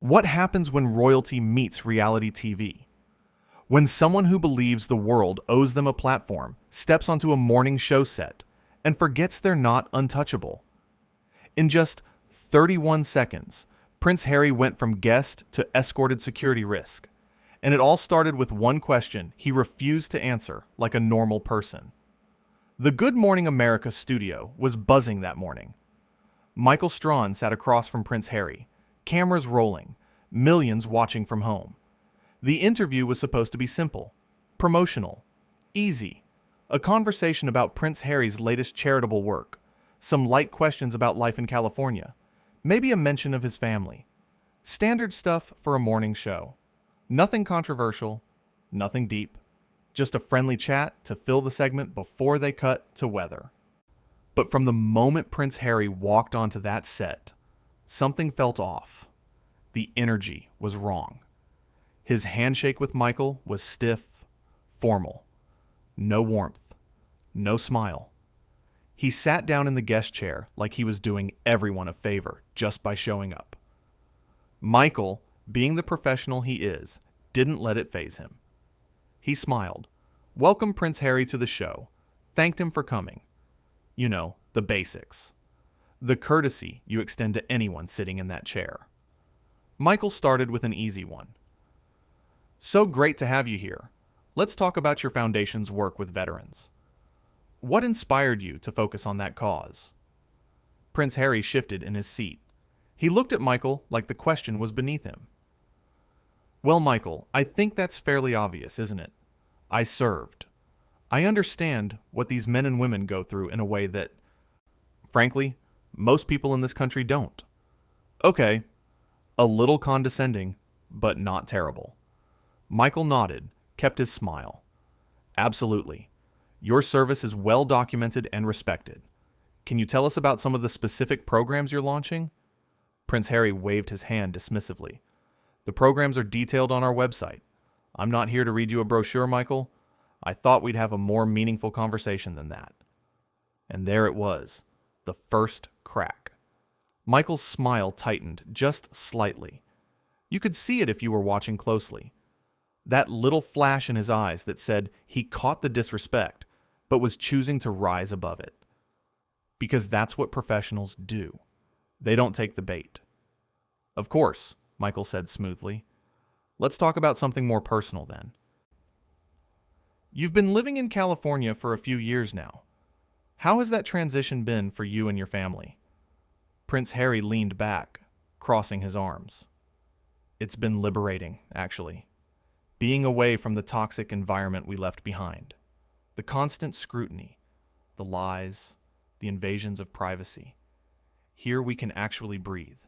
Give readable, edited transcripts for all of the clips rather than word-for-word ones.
What happens when royalty meets reality TV? When someone who believes the world owes them a platform steps onto a morning show set and forgets they're not untouchable. In just 31 seconds, Prince Harry went from guest to escorted security risk. And it all started with one question he refused to answer like a normal person. The Good Morning America studio was buzzing that morning. Michael Strawn sat across from Prince Harry, cameras rolling, millions watching from home. The interview was supposed to be simple, promotional, easy, a conversation about Prince Harry's latest charitable work, some light questions about life in California, maybe a mention of his family. Standard stuff for a morning show. Nothing controversial, nothing deep, just a friendly chat to fill the segment before they cut to weather. But from the moment Prince Harry walked onto that set, something felt off. The energy was wrong. His handshake with Michael was stiff, formal. No warmth, no smile. He sat down in the guest chair like he was doing everyone a favor just by showing up. Michael, being the professional he is, didn't let it faze him. He smiled, welcomed Prince Harry to the show, thanked him for coming. You know, the basics. The courtesy you extend to anyone sitting in that chair. Michael started with an easy one. So great to have you here. Let's talk about your foundation's work with veterans. What inspired you to focus on that cause? Prince Harry shifted in his seat. He looked at Michael like the question was beneath him. Well, Michael, I think that's fairly obvious, isn't it? I served. I understand what these men and women go through in a way that, frankly, most people in this country don't. Okay, a little condescending, but not terrible. Michael nodded, kept his smile. Absolutely. Your service is well documented and respected. Can you tell us about some of the specific programs you're launching? Prince Harry waved his hand dismissively. The programs are detailed on our website. I'm not here to read you a brochure, Michael. I thought we'd have a more meaningful conversation than that. And there it was, the first crack. Michael's smile tightened just slightly. You could see it if you were watching closely. That little flash in his eyes that said he caught the disrespect, but was choosing to rise above it. Because that's what professionals do. They don't take the bait. Of course, Michael said smoothly. Let's talk about something more personal then. You've been living in California for a few years now. How has that transition been for you and your family? Prince Harry leaned back, crossing his arms. It's been liberating, actually. Being away from the toxic environment we left behind. The constant scrutiny, the lies, the invasions of privacy. Here we can actually breathe.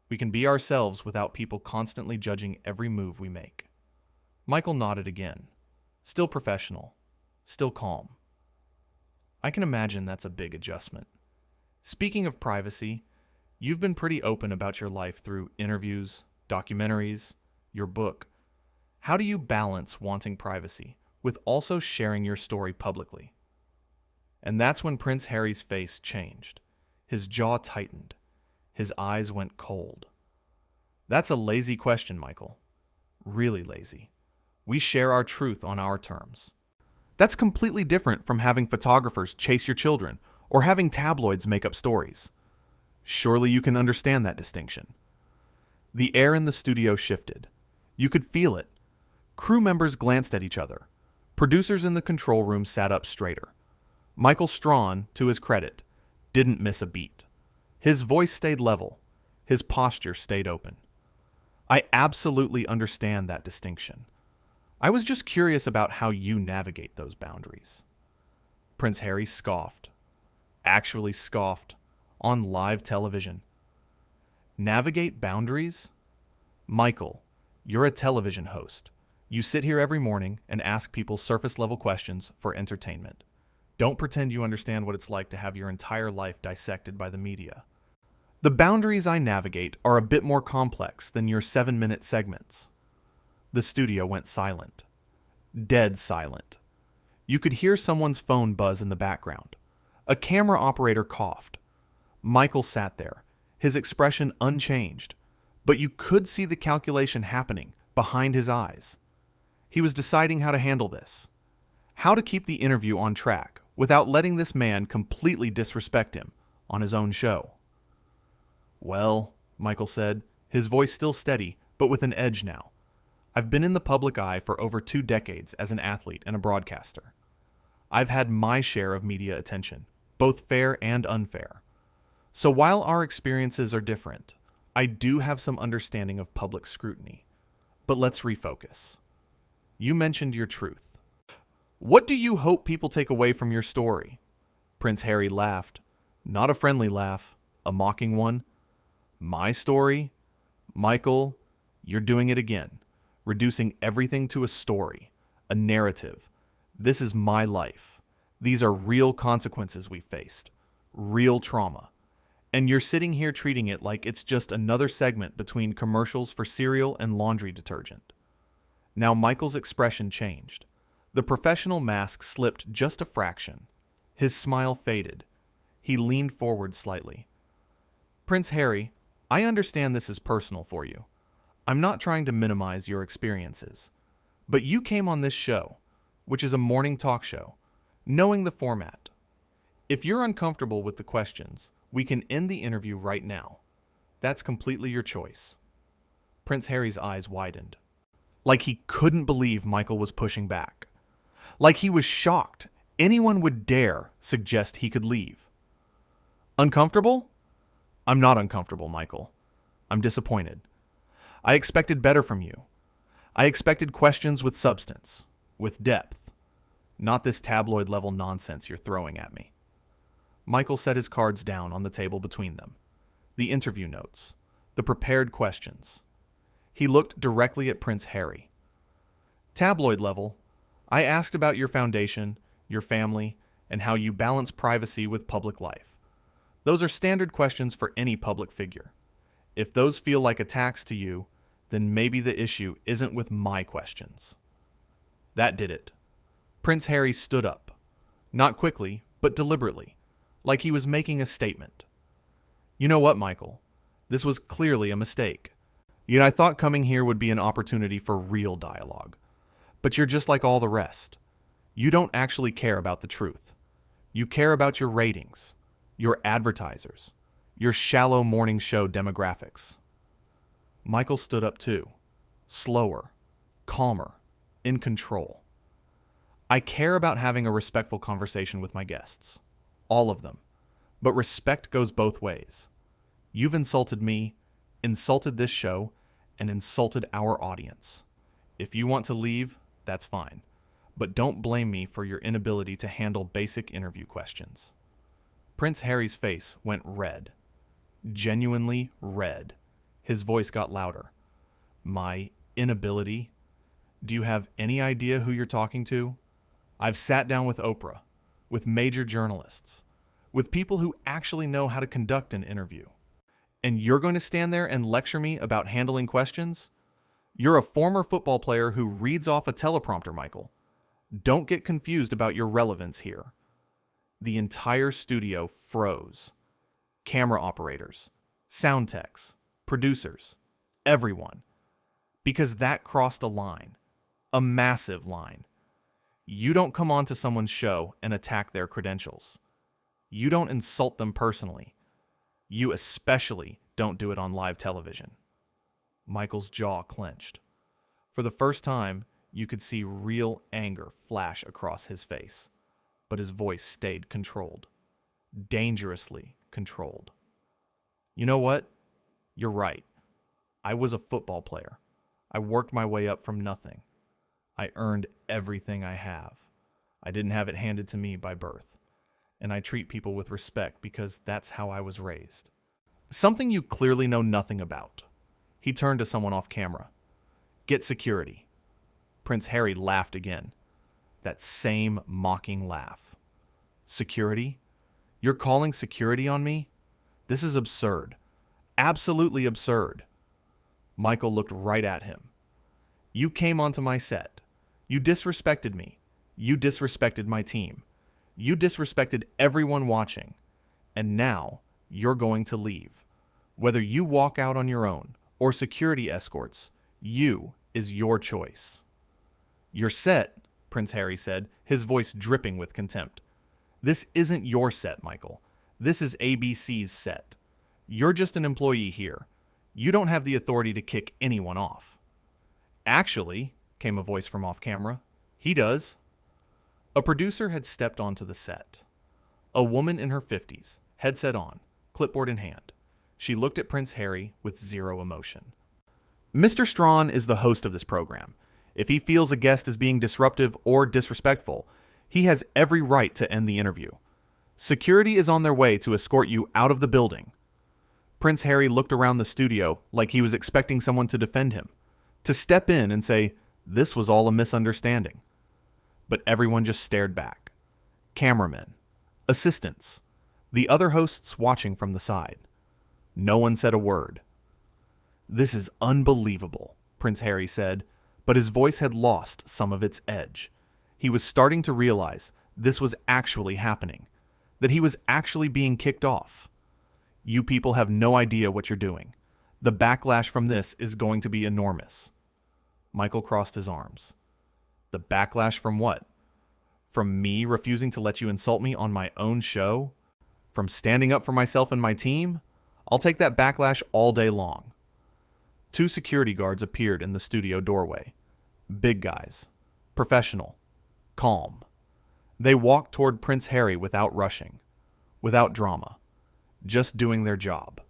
We can be ourselves without people constantly judging every move we make. Michael nodded again. Still professional. Still calm. I can imagine that's a big adjustment. Speaking of privacy, you've been pretty open about your life through interviews, documentaries, your book. How do you balance wanting privacy with also sharing your story publicly? And that's when Prince Harry's face changed. His jaw tightened. His eyes went cold. That's a lazy question, Michael. Really lazy. We share our truth on our terms. That's completely different from having photographers chase your children or having tabloids make up stories. Surely you can understand that distinction. The air in the studio shifted. You could feel it. Crew members glanced at each other. Producers in the control room sat up straighter. Michael Strawn, to his credit, didn't miss a beat. His voice stayed level. His posture stayed open. I absolutely understand that distinction. I was just curious about how you navigate those boundaries. Prince Harry scoffed. Actually scoffed. On live television. Navigate boundaries? Michael, you're a television host. You sit here every morning and ask people surface-level questions for entertainment. Don't pretend you understand what it's like to have your entire life dissected by the media. The boundaries I navigate are a bit more complex than your 7-minute segments. The studio went silent. Dead silent. You could hear someone's phone buzz in the background. A camera operator coughed. Michael sat there, his expression unchanged, But you could see the calculation happening behind his eyes. He was deciding how to handle this, how to keep the interview on track without letting this man completely disrespect him on his own show. "Well," Michael said, his voice still steady, but with an edge now, "I've been in the public eye for over 2 decades as an athlete and a broadcaster. I've had my share of media attention, both fair and unfair. So while our experiences are different, I do have some understanding of public scrutiny. But let's refocus. You mentioned your truth. What do you hope people take away from your story?" Prince Harry laughed. Not a friendly laugh, a mocking one. "My story? Michael, you're doing it again, reducing everything to a story, a narrative. This is my life. These are real consequences we faced, real trauma. And you're sitting here treating it like it's just another segment between commercials for cereal and laundry detergent." Now Michael's expression changed. The professional mask slipped just a fraction. His smile faded. He leaned forward slightly. "Prince Harry, I understand this is personal for you. I'm not trying to minimize your experiences. But you came on this show, which is a morning talk show, knowing the format. If you're uncomfortable with the questions, we can end the interview right now. That's completely your choice." Prince Harry's eyes widened. Like he couldn't believe Michael was pushing back. Like he was shocked anyone would dare suggest he could leave. "Uncomfortable? I'm not uncomfortable, Michael. I'm disappointed. I expected better from you. I expected questions with substance, with depth, not this tabloid-level nonsense you're throwing at me." Michael set his cards down on the table between them. The interview notes, the prepared questions. He looked directly at Prince Harry. "Tabloid level, I asked about your foundation, your family, and how you balance privacy with public life. Those are standard questions for any public figure. If those feel like attacks to you, then maybe the issue isn't with my questions." That did it. Prince Harry stood up. Not quickly, but deliberately, like he was making a statement. "You know what, Michael? This was clearly a mistake. I thought coming here would be an opportunity for real dialogue. But you're just like all the rest. You don't actually care about the truth. You care about your ratings, your advertisers, your shallow morning show demographics." Michael stood up too, slower, calmer, in control. "I care about having a respectful conversation with my guests. All of them. But respect goes both ways. You've insulted me, insulted this show, and insulted our audience. If you want to leave, that's fine. But don't blame me for your inability to handle basic interview questions." Prince Harry's face went red. Genuinely red. His voice got louder. "My inability? Do you have any idea who you're talking to? I've sat down with Oprah, with major journalists, with people who actually know how to conduct an interview. And you're going to stand there and lecture me about handling questions? You're a former football player who reads off a teleprompter, Michael. Don't get confused about your relevance here." The entire studio froze. Camera operators, sound techs, producers, everyone. Because that crossed a line. A massive line. You don't come onto someone's show and attack their credentials. You don't insult them personally. You especially don't do it on live television. Michael's jaw clenched. For the first time, you could see real anger flash across his face, but his voice stayed controlled. Dangerously controlled. "You know what? You're right. I was a football player. I worked my way up from nothing. I earned everything I have. I didn't have it handed to me by birth. And I treat people with respect because that's how I was raised. Something you clearly know nothing about." He turned to someone off camera. "Get security." Prince Harry laughed again. That same mocking laugh. "Security? You're calling security on me? This is absurd. Absolutely absurd." Michael looked right at him. "You came onto my set. You disrespected me. You disrespected my team. You disrespected everyone watching. And now you're going to leave. Whether you walk out on your own or security escorts, you is your choice. Your set, Prince Harry said, his voice dripping with contempt. This isn't your set, Michael. This is ABC's set. You're just an employee here. You don't have the authority to kick anyone off. Actually, came a voice from off camera, he does. A producer had stepped onto the set. A woman in her 50s, headset on, clipboard in hand. She looked at Prince Harry with zero emotion. Mr. Strawn is the host of this program. If he feels a guest is being disruptive or disrespectful, he has every right to end the interview. Security is on their way to escort you out of the building. Prince Harry looked around the studio like he was expecting someone to defend him, to step in and say, this was all a misunderstanding. But everyone just stared back. Cameramen, assistants, the other hosts watching from the side. No one said a word. This is unbelievable, Prince Harry said, but his voice had lost some of its edge. He was starting to realize this was actually happening, that he was actually being kicked off. You people have no idea what you're doing. The backlash from this is going to be enormous. Michael crossed his arms. The backlash from what? From me refusing to let you insult me on my own show? From standing up for myself and my team? I'll take that backlash all day long. 2 security guards appeared in the studio doorway. Big guys. Professional. Calm. They walked toward Prince Harry without rushing. Without drama. Just doing their job.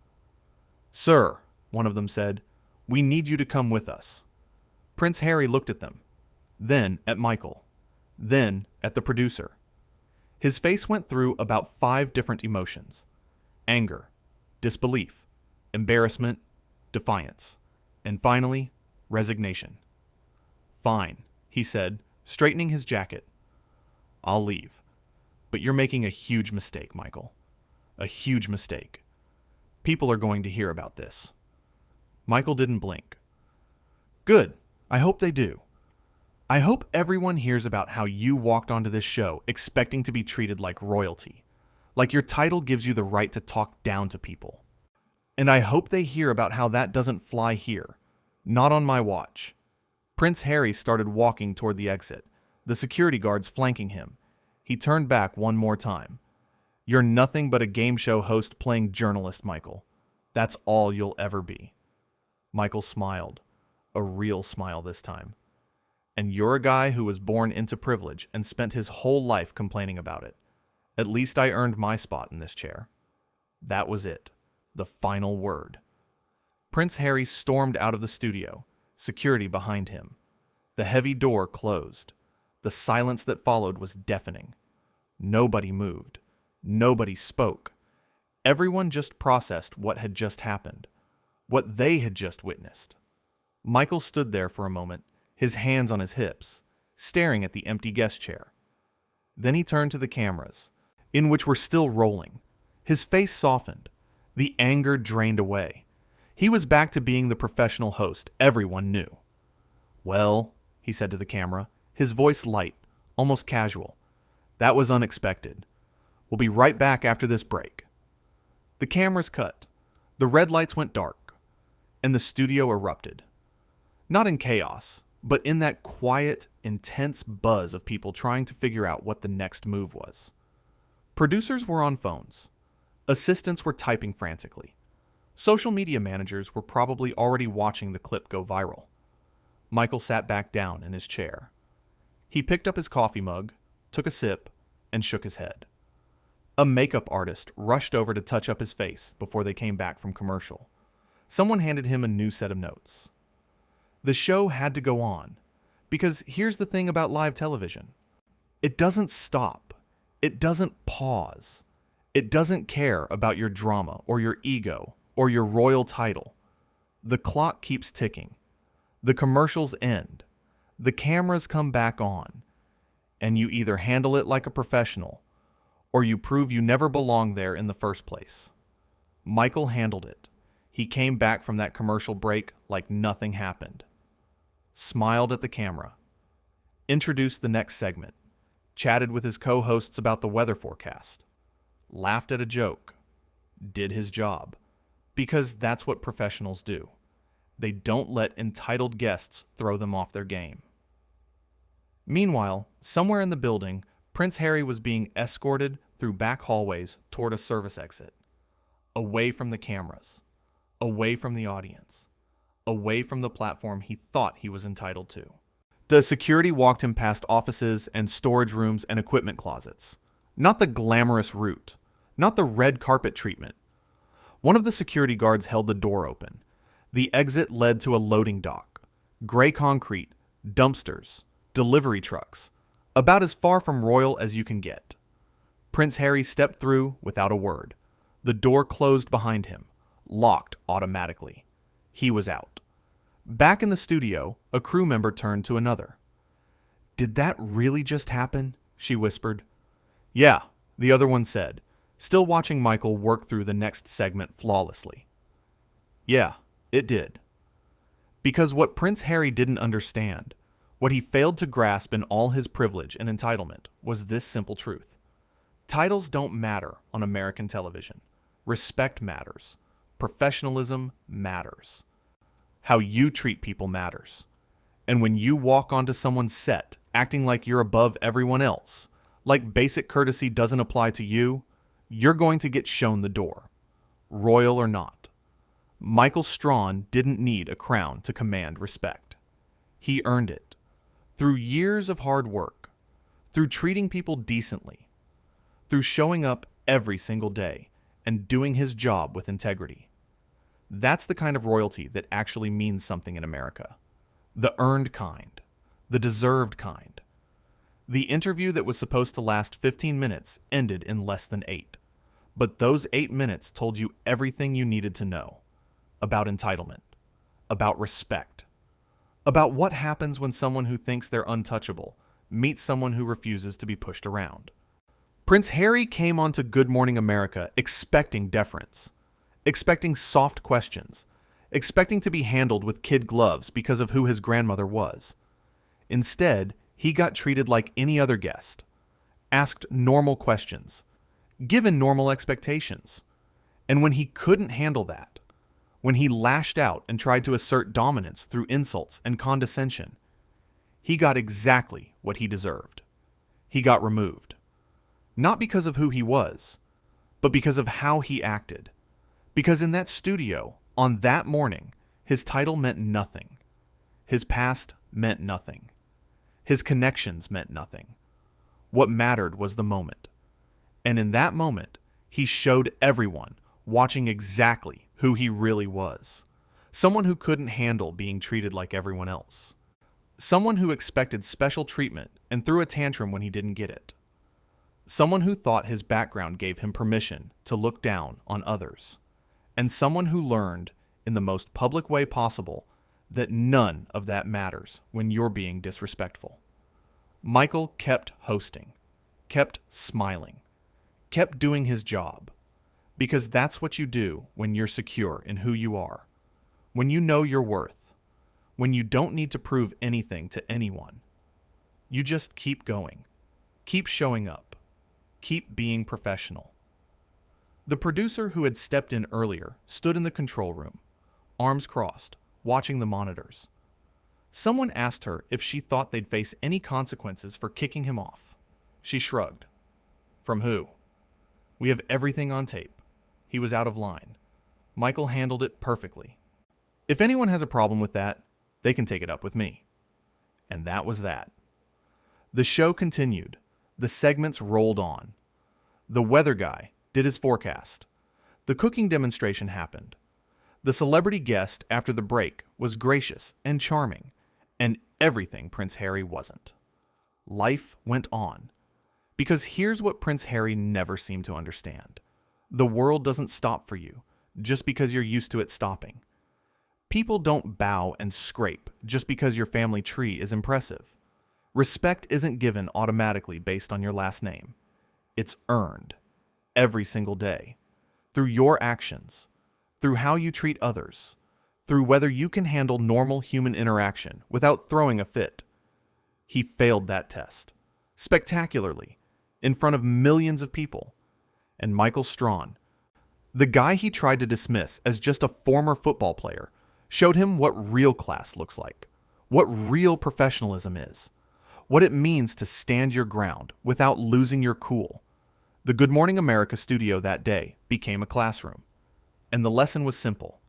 Sir, one of them said, we need you to come with us. Prince Harry looked at them. Then at Michael. Then at the producer. His face went through about 5 different emotions. Anger. Disbelief. Embarrassment. Defiance. And finally, resignation. Fine, he said, straightening his jacket. I'll leave. But you're making a huge mistake, Michael. A huge mistake. People are going to hear about this. Michael didn't blink. Good. I hope they do. I hope everyone hears about how you walked onto this show expecting to be treated like royalty. Like your title gives you the right to talk down to people. And I hope they hear about how that doesn't fly here. Not on my watch. Prince Harry started walking toward the exit, the security guards flanking him. He turned back one more time. You're nothing but a game show host playing journalist, Michael. That's all you'll ever be. Michael smiled. A real smile this time. And you're a guy who was born into privilege and spent his whole life complaining about it. At least I earned my spot in this chair. That was it. The final word. Prince Harry stormed out of the studio, security behind him. The heavy door closed. The silence that followed was deafening. Nobody moved. Nobody spoke. Everyone just processed what had just happened, what they had just witnessed. Michael stood there for a moment, his hands on his hips, staring at the empty guest chair. Then he turned to the cameras, in which were still rolling. His face softened. The anger drained away. He was back to being the professional host everyone knew. Well, he said to the camera, his voice light, almost casual. That was unexpected. We'll be right back after this break. The cameras cut. The red lights went dark, and the studio erupted. Not in chaos, but in that quiet, intense buzz of people trying to figure out what the next move was. Producers were on phones. Assistants were typing frantically. Social media managers were probably already watching the clip go viral. Michael sat back down in his chair. He picked up his coffee mug, took a sip, and shook his head. A makeup artist rushed over to touch up his face before they came back from commercial. Someone handed him a new set of notes. The show had to go on, because here's the thing about live television. It doesn't stop. It doesn't pause. It doesn't care about your drama or your ego or your royal title. The clock keeps ticking. The commercials end. The cameras come back on. And you either handle it like a professional or you prove you never belonged there in the first place. Michael handled it. He came back from that commercial break like nothing happened. Smiled at the camera. Introduced the next segment. Chatted with his co-hosts about the weather forecast. Laughed at a joke. Did his job. Because that's what professionals do. They don't let entitled guests throw them off their game. Meanwhile, somewhere in the building, Prince Harry was being escorted through back hallways toward a service exit. Away from the cameras. Away from the audience. Away from the platform he thought he was entitled to. The security walked him past offices and storage rooms and equipment closets. Not the glamorous route. Not the red carpet treatment. One of the security guards held the door open. The exit led to a loading dock. Gray concrete, dumpsters, delivery trucks. About as far from royal as you can get. Prince Harry stepped through without a word. The door closed behind him, locked automatically. He was out. Back in the studio, a crew member turned to another. "Did that really just happen?" she whispered. "Yeah," the other one said, still watching Michael work through the next segment flawlessly. "Yeah, it did." Because what Prince Harry didn't understand, what he failed to grasp in all his privilege and entitlement, was this simple truth. Titles don't matter on American television. Respect matters. Professionalism matters. How you treat people matters. And when you walk onto someone's set acting like you're above everyone else, like basic courtesy doesn't apply to you, you're going to get shown the door, royal or not. Michael Strawn didn't need a crown to command respect. He earned it. Through years of hard work, through treating people decently, through showing up every single day and doing his job with integrity. That's the kind of royalty that actually means something in America. The earned kind. The deserved kind. The interview that was supposed to last 15 minutes ended in less than 8. But those 8 minutes told you everything you needed to know. About entitlement. About respect. About what happens when someone who thinks they're untouchable meets someone who refuses to be pushed around. Prince Harry came onto Good Morning America expecting deference, expecting soft questions, expecting to be handled with kid gloves because of who his grandmother was. Instead, he got treated like any other guest, asked normal questions, given normal expectations. And when he couldn't handle that, when he lashed out and tried to assert dominance through insults and condescension, he got exactly what he deserved. He got removed. Not because of who he was, but because of how he acted. Because in that studio, on that morning, his title meant nothing. His past meant nothing. His connections meant nothing. What mattered was the moment. And in that moment, he showed everyone watching exactly who he really was. Someone who couldn't handle being treated like everyone else. Someone who expected special treatment and threw a tantrum when he didn't get it. Someone who thought his background gave him permission to look down on others. And someone who learned, in the most public way possible, that none of that matters when you're being disrespectful. Michael kept hosting, kept smiling, kept doing his job. Because that's what you do when you're secure in who you are. When you know your worth. When you don't need to prove anything to anyone. You just keep going. Keep showing up. Keep being professional. The producer who had stepped in earlier stood in the control room, arms crossed, watching the monitors. Someone asked her if she thought they'd face any consequences for kicking him off. She shrugged. From who? We have everything on tape. He was out of line. Michael handled it perfectly. If anyone has a problem with that, they can take it up with me. And that was that. The show continued. The segments rolled on. The weather guy did his forecast. The cooking demonstration happened. The celebrity guest after the break was gracious and charming, and everything Prince Harry wasn't. Life went on. Because here's what Prince Harry never seemed to understand. The world doesn't stop for you just because you're used to it stopping. People don't bow and scrape just because your family tree is impressive. Respect isn't given automatically based on your last name. It's earned every single day through your actions, through how you treat others, through whether you can handle normal human interaction without throwing a fit. He failed that test spectacularly in front of millions of people. And Michael Strawn, the guy he tried to dismiss as just a former football player, showed him what real class looks like, what real professionalism is, what it means to stand your ground without losing your cool. The Good Morning America studio that day became a classroom, and the lesson was simple.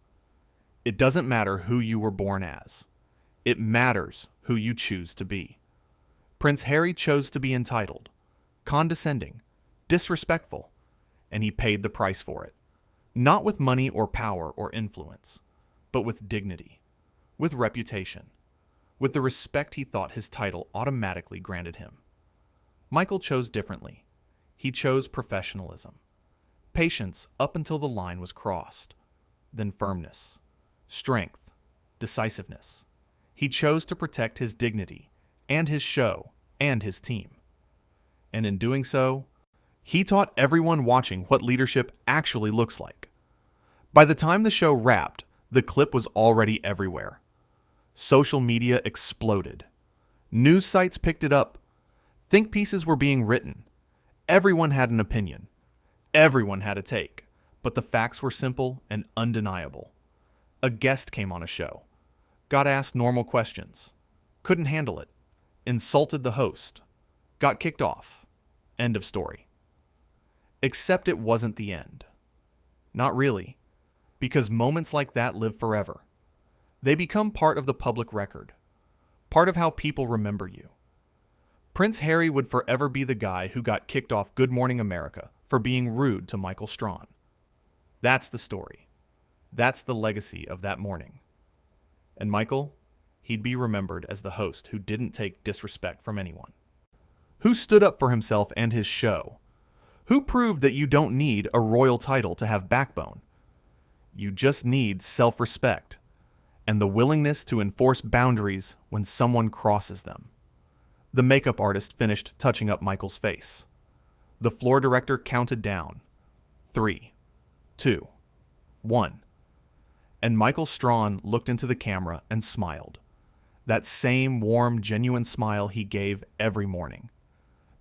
It doesn't matter who you were born as. It matters who you choose to be. Prince Harry chose to be entitled, condescending, disrespectful, and he paid the price for it. Not with money or power or influence, but with dignity, with reputation, with the respect he thought his title automatically granted him. Michael chose differently. He chose professionalism, patience up until the line was crossed, then firmness, strength, decisiveness. He chose to protect his dignity and his show and his team. And in doing so, he taught everyone watching what leadership actually looks like. By the time the show wrapped, the clip was already everywhere. Social media exploded. News sites picked it up. Think pieces were being written. Everyone had an opinion. Everyone had a take. But the facts were simple and undeniable. A guest came on a show. Got asked normal questions. Couldn't handle it. Insulted the host. Got kicked off. End of story. Except it wasn't the end. Not really. Because moments like that live forever. They become part of the public record. Part of how people remember you. Prince Harry would forever be the guy who got kicked off Good Morning America for being rude to Michael Strawn. That's the story. That's the legacy of that morning. And Michael, he'd be remembered as the host who didn't take disrespect from anyone. Who stood up for himself and his show. Who proved that you don't need a royal title to have backbone. You just need self-respect and the willingness to enforce boundaries when someone crosses them. The makeup artist finished touching up Michael's face. The floor director counted down. 3, 2, 1. And Michael Strawn looked into the camera and smiled. That same warm, genuine smile he gave every morning.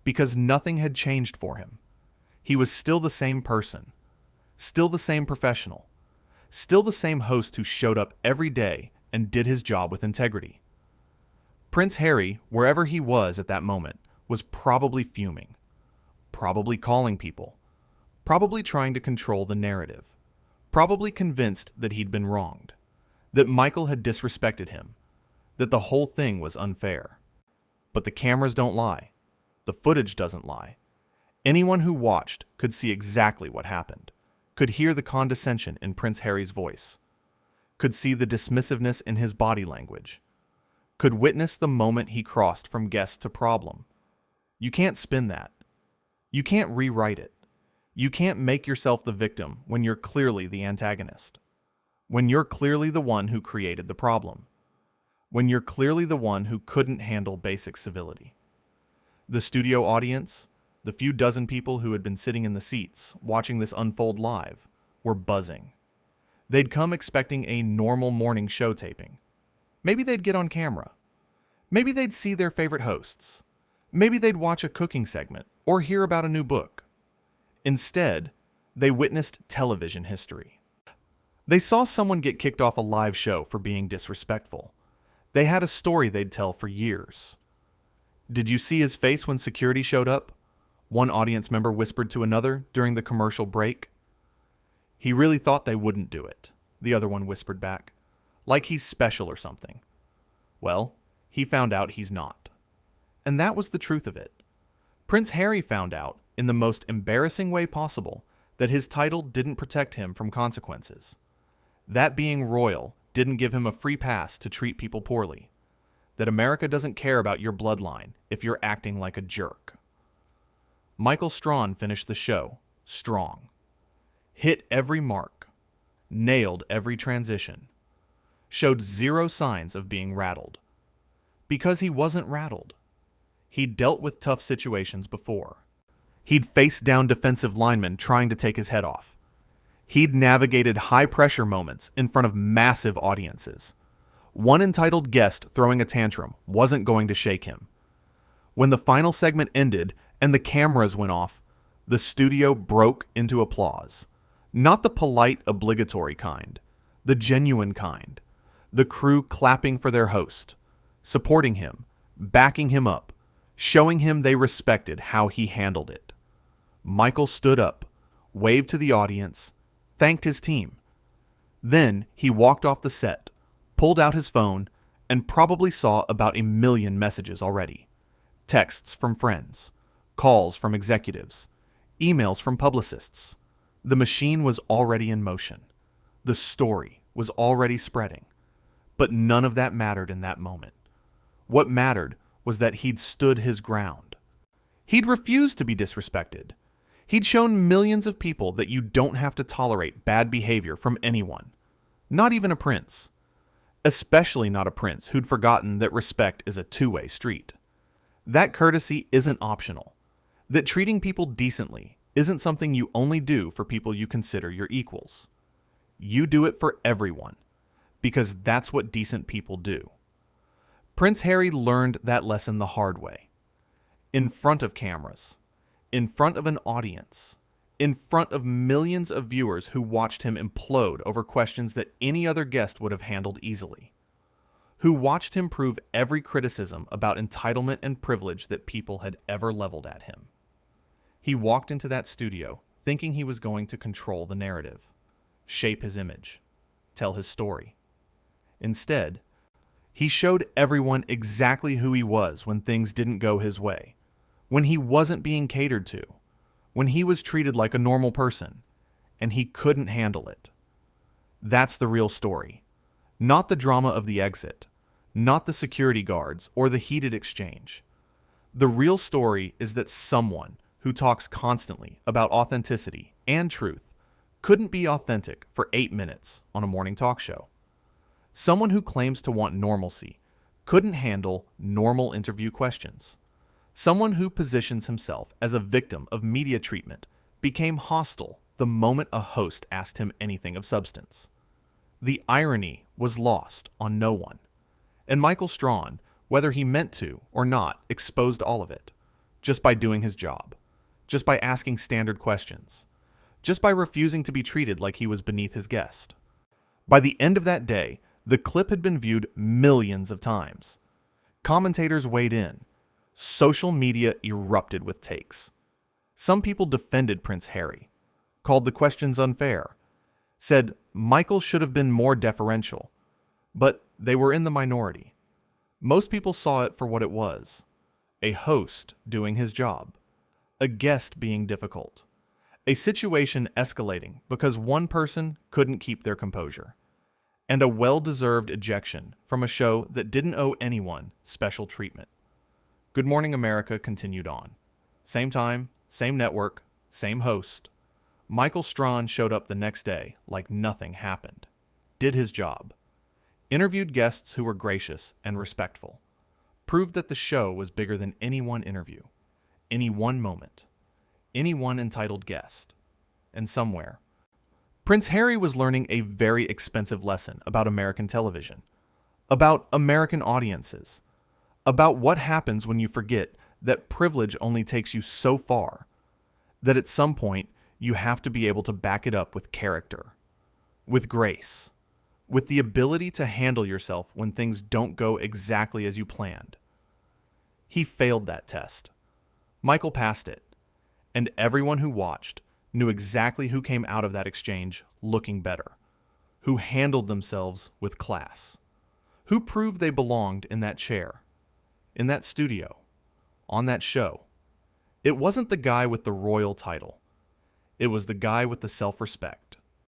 Because nothing had changed for him. He was still the same person. Still the same professional. Still the same host who showed up every day and did his job with integrity. Prince Harry, wherever he was at that moment, was probably fuming. Probably calling people. Probably trying to control the narrative. Probably convinced that he'd been wronged. That Michael had disrespected him. That the whole thing was unfair. But the cameras don't lie. The footage doesn't lie. Anyone who watched could see exactly what happened. Could hear the condescension in Prince Harry's voice. Could see the dismissiveness in his body language. Could witness the moment he crossed from guest to problem. You can't spin that. You can't rewrite it. You can't make yourself the victim when you're clearly the antagonist. When you're clearly the one who created the problem. When you're clearly the one who couldn't handle basic civility. The studio audience, the few dozen people who had been sitting in the seats watching this unfold live, were buzzing. They'd come expecting a normal morning show taping. Maybe they'd get on camera. Maybe they'd see their favorite hosts. Maybe they'd watch a cooking segment or hear about a new book. Instead, they witnessed television history. They saw someone get kicked off a live show for being disrespectful. They had a story they'd tell for years. Did you see his face when security showed up? One audience member whispered to another during the commercial break. He really thought they wouldn't do it, the other one whispered back. Like he's special or something. Well, he found out he's not. And that was the truth of it. Prince Harry found out, in the most embarrassing way possible, that his title didn't protect him from consequences. That being royal didn't give him a free pass to treat people poorly. That America doesn't care about your bloodline if you're acting like a jerk. Michael Strawn finished the show strong. Hit every mark. Nailed every transition. Showed zero signs of being rattled. Because he wasn't rattled. He'd dealt with tough situations before. He'd faced down defensive linemen trying to take his head off. He'd navigated high-pressure moments in front of massive audiences. One entitled guest throwing a tantrum wasn't going to shake him. When the final segment ended and the cameras went off, the studio broke into applause. Not the polite, obligatory kind. The genuine kind. The crew clapping for their host, supporting him, backing him up, showing him they respected how he handled it. Michael stood up, waved to the audience, thanked his team. Then he walked off the set, pulled out his phone, and probably saw about 1 million messages already. Texts from friends, calls from executives, emails from publicists. The machine was already in motion. The story was already spreading. But none of that mattered in that moment. What mattered was that he'd stood his ground. He'd refused to be disrespected. He'd shown millions of people that you don't have to tolerate bad behavior from anyone, not even a prince. Especially not a prince who'd forgotten that respect is a two-way street. That courtesy isn't optional. That treating people decently isn't something you only do for people you consider your equals. You do it for everyone, because that's what decent people do. Prince Harry learned that lesson the hard way. In front of cameras, in front of an audience, in front of millions of viewers who watched him implode over questions that any other guest would have handled easily. Who watched him prove every criticism about entitlement and privilege that people had ever leveled at him. He walked into that studio thinking he was going to control the narrative, shape his image, tell his story. Instead, he showed everyone exactly who he was when things didn't go his way, when he wasn't being catered to, when he was treated like a normal person, and he couldn't handle it. That's the real story, not the drama of the exit, not the security guards or the heated exchange. The real story is that someone who talks constantly about authenticity and truth couldn't be authentic for 8 minutes on a morning talk show. Someone who claims to want normalcy couldn't handle normal interview questions. Someone who positions himself as a victim of media treatment became hostile the moment a host asked him anything of substance. The irony was lost on no one. And Michael Strawn, whether he meant to or not, exposed all of it, just by doing his job, just by asking standard questions, just by refusing to be treated like he was beneath his guest. By the end of that day, the clip had been viewed millions of times. Commentators weighed in. Social media erupted with takes. Some people defended Prince Harry, called the questions unfair, said Michael should have been more deferential, but they were in the minority. Most people saw it for what it was, a host doing his job, a guest being difficult, a situation escalating because one person couldn't keep their composure, and a well-deserved ejection from a show that didn't owe anyone special treatment. Good Morning America continued on. Same time, same network, same host. Michael Strawn showed up the next day like nothing happened. Did his job. Interviewed guests who were gracious and respectful. Proved that the show was bigger than any one interview, any one moment, any one entitled guest. And somewhere, Prince Harry was learning a very expensive lesson about American television, about American audiences, about what happens when you forget that privilege only takes you so far, that at some point you have to be able to back it up with character, with grace, with the ability to handle yourself when things don't go exactly as you planned. He failed that test. Michael passed it, and everyone who watched knew exactly who came out of that exchange looking better, who handled themselves with class, who proved they belonged in that chair, in that studio, on that show. It wasn't the guy with the royal title. It was the guy with the self-respect.